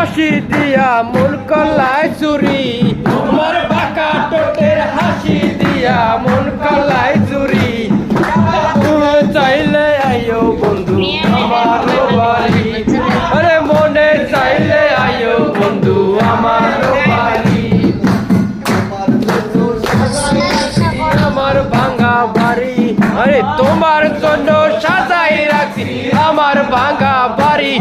হাসি দিয়া মন কলাই চুরি, তোমার বাঁকা ঠোঁটের হাসি দিয়া মন কলাই চুরি। চাইলে আইও বন্ধু আমার বাড়ি, আরে মনে চাইলে আইও বন্ধু আমার বাড়ি। আমার ভাঙা বাড়ি, আরে তোমার জন্য সাজাই রাখছি আমার ভাঙা বাড়ি।